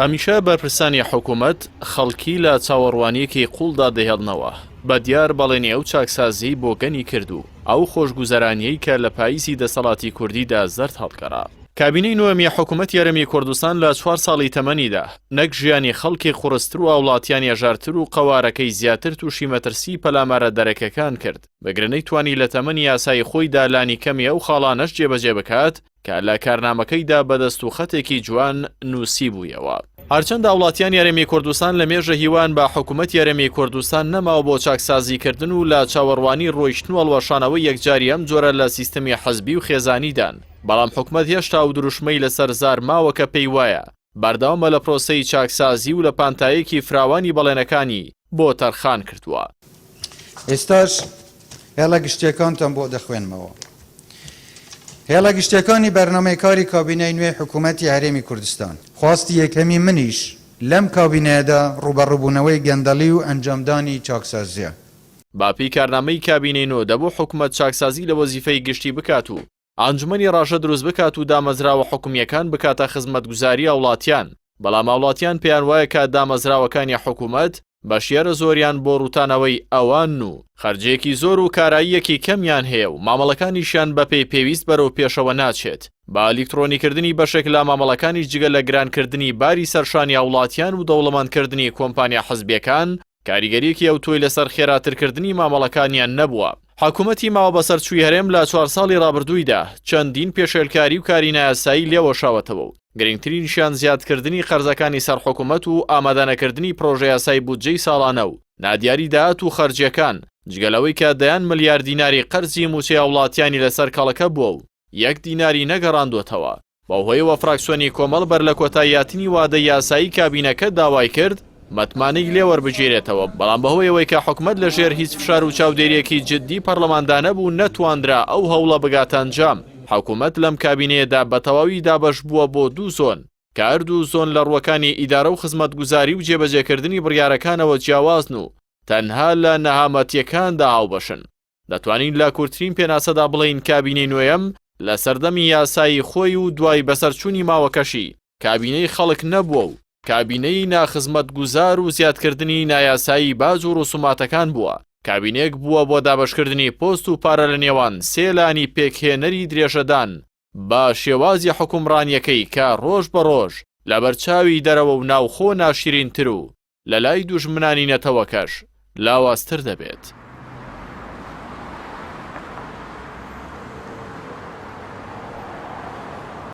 هەمیشە بەرپرسانی حکوومەت خەڵکی لە چاوەڕوانیەکی قوڵدا دەهێڵنەوە بە دیار بەڵێنی ئەو چاکسازی بۆ گەنی کردو ئەو خۆشگوزەرانیەی کە لە پاییزی دەسەڵاتی کوردیدا زەرد هەڵگەڕا. کابینەی نوێمی حکوومەت یارەمی کوردستان لە 4 ساڵی تەمەنیدا نەک ژیانی خەڵکی خوڕستر و وڵاتیان ێژارتر و قەوارەکەی زیاتر تووشی مەترسی پەلامارە دەرەکەکان کرد بەگرنەی توانی لە تەمەنی یاسای خۆی دالانی کەمی ئەو خاڵانەش جێبەجێ بکات کە لە کارنامەکەیدا بەدەست و خەتێکی جوان نووسی بوویەوە. هەرچەندە وڵاتیان یارەمی کوردستان لە مێژە هیوان بە حکوومەت یارەمی کوردستان نەماوە بۆ چاکسازیکردن و لە چاوەڕوانی ڕۆیشتن و هەڵوەشانەوەی یەکجاری ئەم جۆرە لە سیستەمی حەزبی و خێزانیدان، بەڵام حکوومەت هێشتا و دروشمەی لەسەر زار ماوە کە پێی وایە بەردەوامە لە پرۆسەی چاکسازی و لە پانتایەکی فراوانی بەڵێنەکانی بۆ تەرخان کردووە. ئێستاش هێڵە گشتیەکانتان بۆ دەخوێنمەوە. هێڵە گشتیەکانی بەرنامەی کاری کابینەی نوێی حکوومەتی هەرێمی کوردستان خواستی یەکەمی منیش لەم کابینەیەدا ڕوبەڕووبوونەوەی گەندەڵی و ئەنجامدانی چاکسازیە. باپی کارنامەی کابینەی نۆ دەبوو حکوومەت چاکسازی لە وەزیفەی گشتی بکات و ئەنجومەنی ڕاشە دروست بکات و دامەزراوە حکومیەکان بکاتە خزمەتگوزاری وڵاتیان، بەڵام وڵاتیان پێیان وایە کە دامەزراوەکانی حکوومەت بەشیارە زۆریان بۆ ڕوتانەوەی ئەوان و خەرجێکی زۆر و کاراییەکی کەمیان هەیە و مامەڵەکانیشیان بەپێی پێویست بەرەو پێشەوە ناچێت. با ئەلیکترۆنیکردنی بەشێک لە مامەڵەکانی جگە لە گرانکردنی باری سەرشانی وڵاتیان و دەوڵەمەندکردنی کۆمپانیا حەزبیەکان کاریگەریەکی ئەو تۆی لەسەر خێراترکردنی مامەڵەکانیان نەبووە. حکوومەتی ماوە بەسەر چووی هەرێم لە 4 ساڵی ڕابردوویدا چەندین پێشێلکاری و کاری نایاسایی لێوەشاوەتەوە و گرنگترینشیان زیادکردنی قەرزەکانی سەر حکوومەت و ئامادەنەکردنی پرۆژە یاسای بودجەی ساڵانە و نادیاری داهات و خەرجیەکان جگەلەوەی کە دەیان ملیار دیناری قەرزی موچەی وڵاتیانی لەسەر کەڵەکە بووە و 1 دیناری نەگەڕاندوێتەوە. بەهۆیەوە فراکسیۆنی کۆمەڵ بەر لە کۆتاییاتنی وادە یاسایی کابینەکە داوای کرد مەتمانەی لێوەربگیرێتەوە، بەڵام بەهۆیەوەی کە حکوومەت لە ژێر هیچ فشار و چاودێریەکی جددی پەرلەماندانە بوو نەتواندرا ئەو هەوڵە بگاتە ئەنجام. حکوومەت لەم کابینەیەدا بە تەواوی دابەش بووە بۆ 2 زۆن کە هەردوو زۆن لە ڕووەکانی ئیدارە و خزمەتگوزاری و جێبەجێکردنی بڕیارەکانەوە جیاوازن و تەنها لە نەهامەتیەکاندا هاوبەشن. دەتوانین لە کورتترین پێناسەدا بڵین کابینەی نوێیەم لە سەردەمی یاسایی خۆی و دوای بەسەرچوونی ماوەکەشی کابینەی خەڵک نەبووە و کابینەی ناخزمەتگوزار و زیادکردنی نایاسایی باج و ڕوسوماتەکان بووە. کابینەیەک بووە بۆ دابەشکردنی پۆست و پارە لە نێوان سێلانی پێکهێنەری درێژەدان بە شێوازی حکومڕانیەکەی کە ڕۆژ بە ڕۆژ لە بەرچاوی دەرەوە و ناوخۆ ناشرینتر و لە لای دوژمنانی نەتەوەکەش لاوازتر دەبێت.